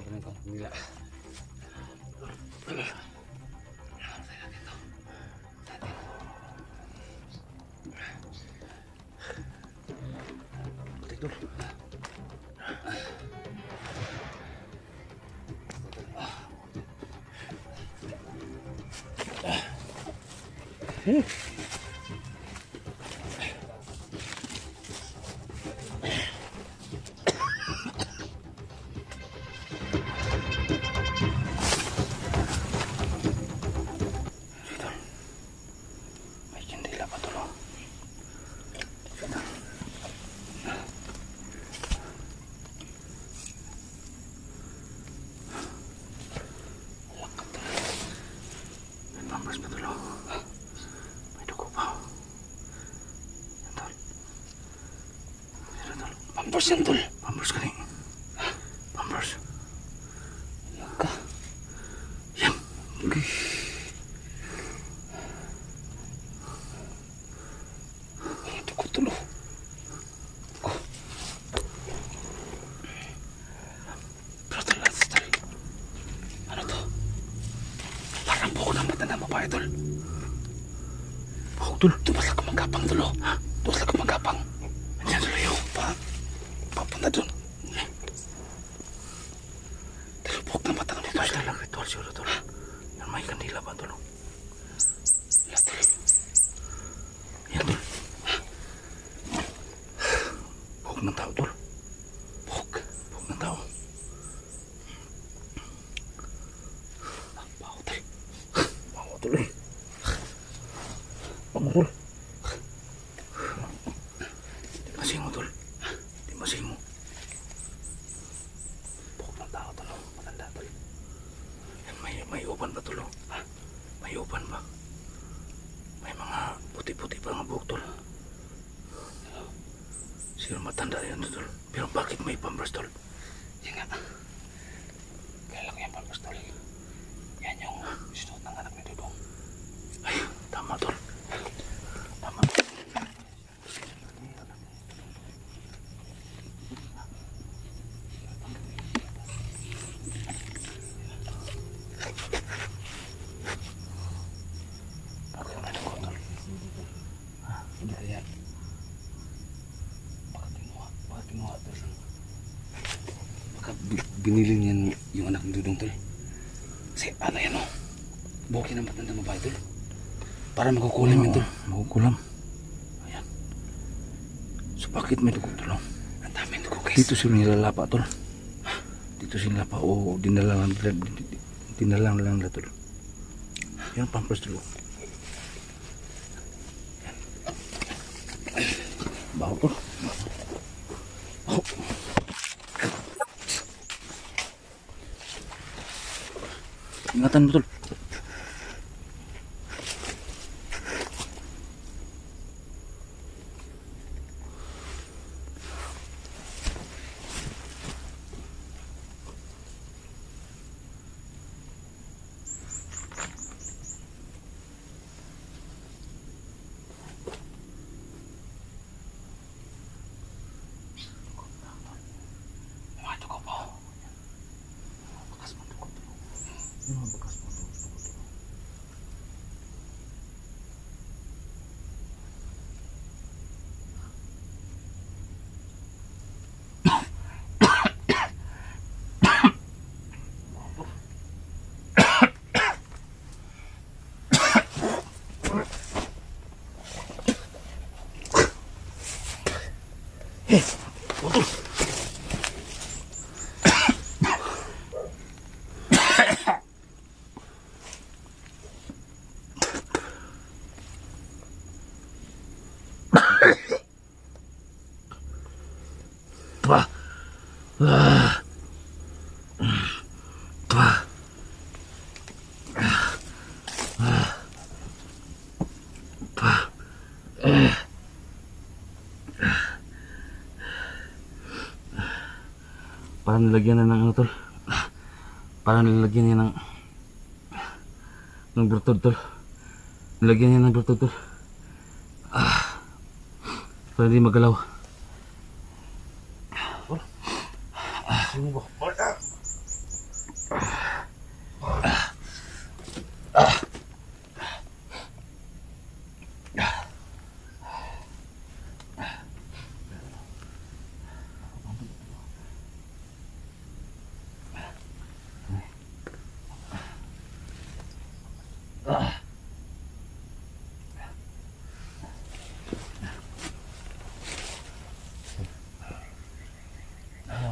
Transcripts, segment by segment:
ganito. Nila. Betul. Pampers yan, tol. Pampers ka rin. Pampers. Laka. Yan. Ito ko, tol. Pero tol, tol. Ano to? Parang buhok ng matandang babae, tol. Buhok, tol. Tumas lang ka magkapang, tol. Tumas lang ka magkapang. Andiyan, tol, ayaw pa. Papunta doon. Talubok na mata ng babae. Ito lang ritual siguro, tol. Yan, may kandila ba, tol? Yan, tol. Yan, tol. Buhok ng tao, tol. Buhok ng tao. Baho, tol. Baho, tol, eh. Baho, tol. Masing mo, tol. Masing mo. Buhok ng tao, tol. Matanda, tol. Yan, may upan ba, tol? Ha? May upan ba? May mga puti-puti pa mga buhok, tol. Siguro matanda yan, tol. Pero bakit may pampers, tol? Yan nga. Kaya lang yung pampers, tol. Yan yung suot ng anak ni Dudong. Ay, tama, tol. Tama. Binili niyan yung anak ng Dudong, tol. Kasi ano yan, oh. Buhok yan ang matanda babae, tol. Para makukulam yan, tol. Makukulam. Ayan. So bakit may dugo, tol? Ang dami dugo, guys. Dito sila nilalapa, tol. Dito sila pa, o dinala lang nila, tol. Yan, pampers, tol. Baho, tol. Baho. Ingatan betul. Parang nilagyan na ng ano, tol. Parang nilagyan niya ng bertod, tol. Nilagyan niya ng bertod, tol. Para hindi magalaw. Sino ba? Ayaw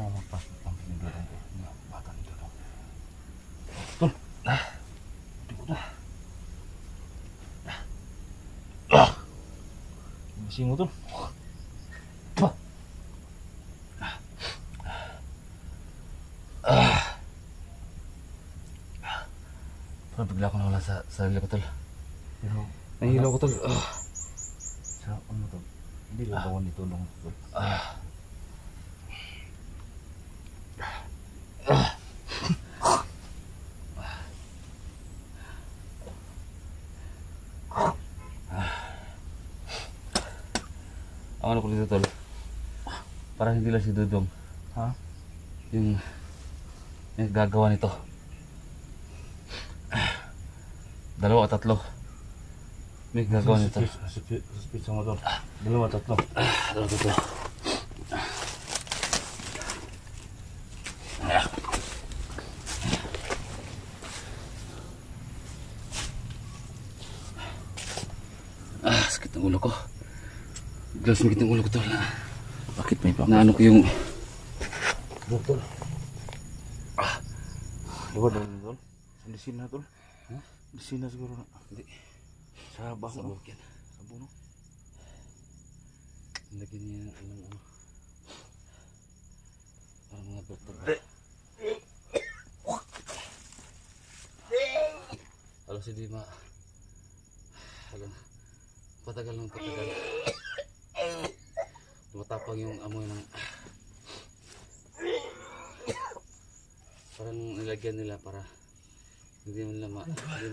mo magpapampin ni Dodong ko. Bata ni Dodong. Tol! Hindi ko na. Gising mo, Tol. Parang bigla ko nawala sa sarili ko, Tol. Pero, Nahihilaw ko, Tol. sa ano to? Hindi lang ako nitulong to. Ang ano ko dito, Tol. Parang hindi lang si Dudong. Ha? Yung gagawa nito. Dalawa o tatlo. May gagawa nito. Suspitsa mo to. Dalawa, tatlo. Dalawa tatlo. Sakit ng ulo ko. Biglang sumakit ng ulo ko, Tol. Bakit may papa? Naano ko yung... Doktor. Diba doon doon? Sa disina tol? Ha? Disina siguro na. Hindi. Sa baho Sa no? bukid. Sa buno? Lagyan niya ng ano. Parang mga vertebra. Alam si Dima. Alam. Patagal ng patagal. Tumatapang yung amoy ng... Parang nilagyan nila para hindi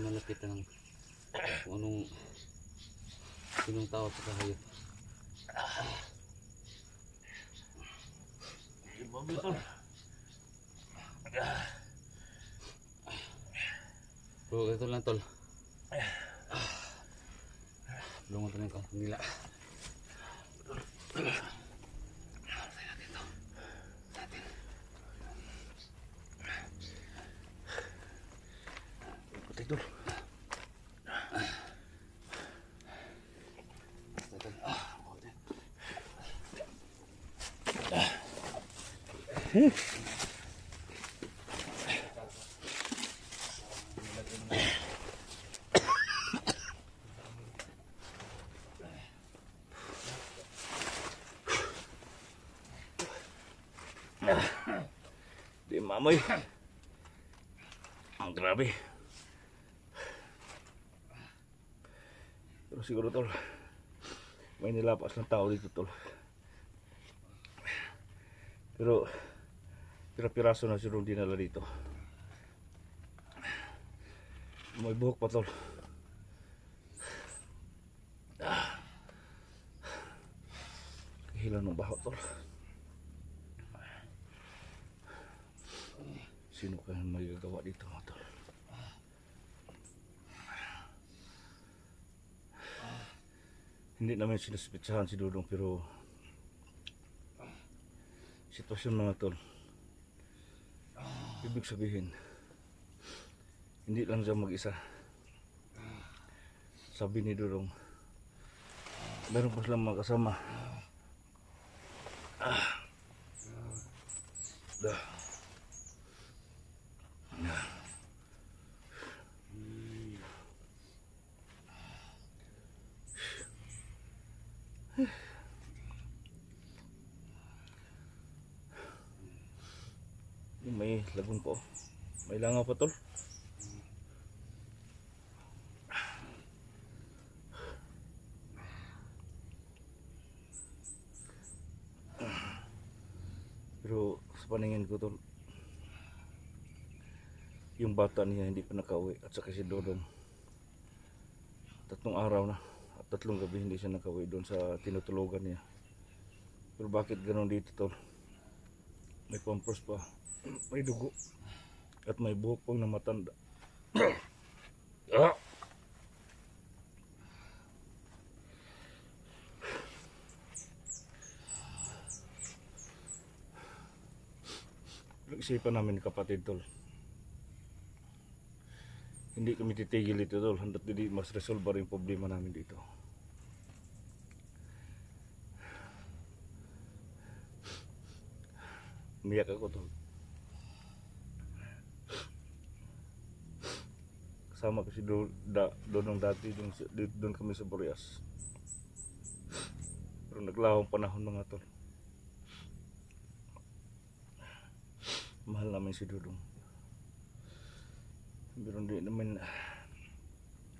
malapitan ng kung anong sinong tao sa kahayop. Diba betul? Bro, ito lang, Tol. Lungon ko na yung nila. Tidur. Di mamoy. Ang grabe. Pero siguro tol, may nilapas ng tao dito tol. Pero pira-piraso na siguro dinala dito. May buhok pa tol. Hilang ng baho tol. Sino kaya magagawa dito mga tol? Hindi namin sinuspitsahan si Dudong pero sitwasyon mga tol, ibig sabihin hindi lang siya mag-isa. Sabi ni Dudong meron pa silang mga kasama. May lagun po. May langaw pa tol. Pero sa paningin ko tol, yung bata niya hindi pa nakauwi at saka si Dodong 3 araw na at 3 gabi hindi siya nakauwi doon sa tinutulugan niya. Pero bakit ganoon dito tol? May pampers pa, may dugo at may buhok pang namatanda. Isipan namin kapatid tol, Hindi kami titigil dito tol, hanggat hindi mas resolve rin yung problema namin dito. Umiyak ako tol. Kasama ko si Dodong dati doon kami sa Burias. Pero naglahong panahon mga tol. Mahal namin si Dodong. Pero hindi naman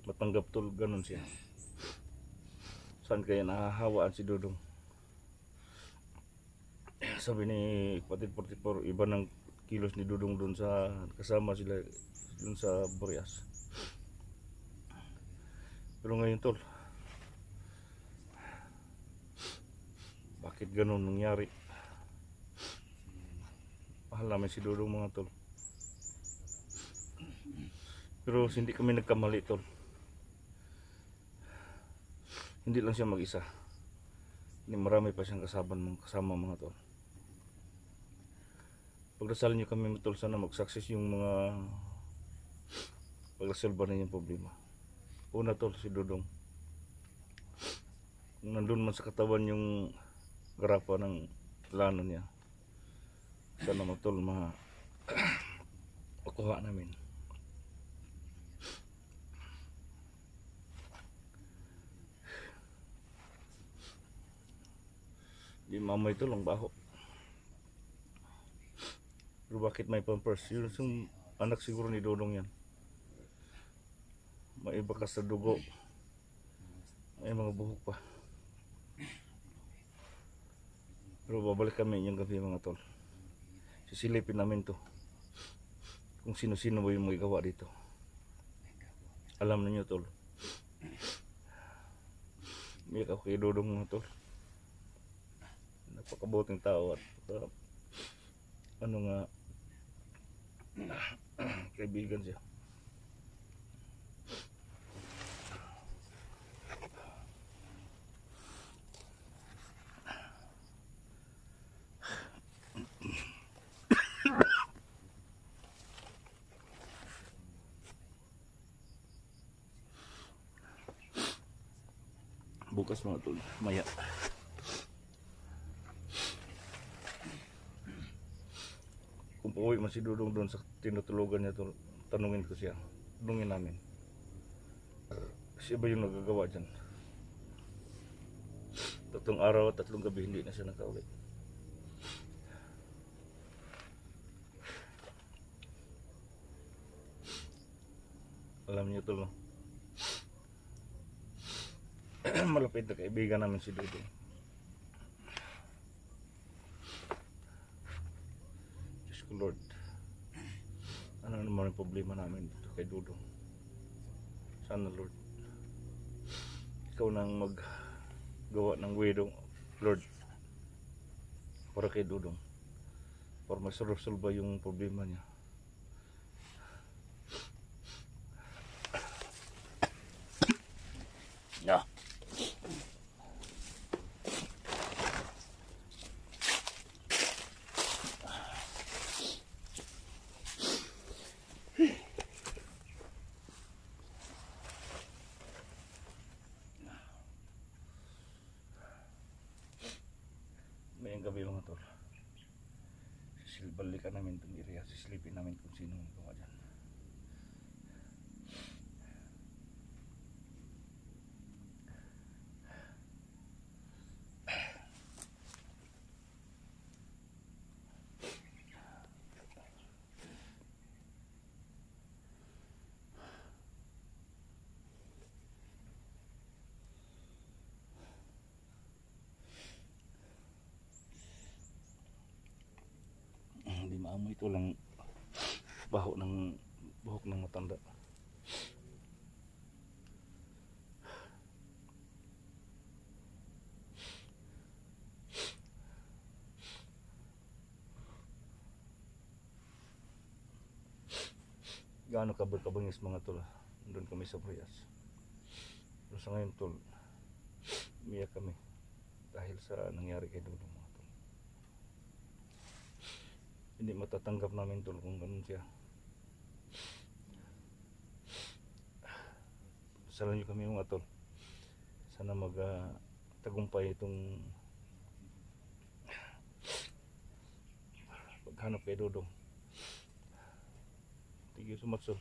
matanggap tol, ganun siya. Saan kaya nahahawaan si Dodong? Sabi ni Patid 44, iba ng kilos ni Dodong doon sa kasama sila doon sa Burias. Pero ngayon tol, bakit ganun nangyari? Mahal namin si Dodong mga tol. Pero hindi kami nagkamali tol. Hindi lang siya mag-isa. Hindi, marami pa siyang kasama mga tol. Pagdasalan niyo kami tol, sana mag-success yung mga pag-resolve na yung problema. Una tol, si Dodong. Kung nandun man sa katawan yung grapa ng plano niya, sana tol makuha namin. Di mamay tol ang baho. Pero bakit may pampers? Yun yung anak siguro ni Dodong yan. May bakas sa dugo. May mga buhok pa. Pero babalik kami yung gabi mga tol. Sisilipin namin to. Kung sino-sino ba yung magawa dito. Alam niyo tol. May ako kay Dodong mga tol. Napakabuting tao at ano nga kaibigan siya. Bukas mga tol, maya. Kung pauwi man si Dodong doon sa tinutulugan niya tol, tanungin ko siya. Tanungin namin. Siya ba yung nagagawa dyan? 3 araw at 3 gabi hindi na siya nakauwi. Alam niyo tol, no? Malapit na kaibigan namin si Dodong. Diyos ko Lord, ano naman yung problema namin dito kay Dodong? Sana Lord, ikaw nang maggawa ng way Lord para kay Dodong, para masosolve yung problema niya. Yeah. Ngayong gabi mga tol, balikan namin itong area, sisilipin namin kung sino ang gawa dyan. Hindi maamoy, ito lang buhok ng matanda. Gaano kabangis mga tol, doon kami sa Burias. Pero sa ngayon tol, umiyak kami dahil sa nangyari kay Dodong mga tol. Hindi matatanggap namin tol kung ganun siya. Salan nyo kami mga tol. Sana tagumpay itong paghanap kay Dodong. Thank you so much, tol.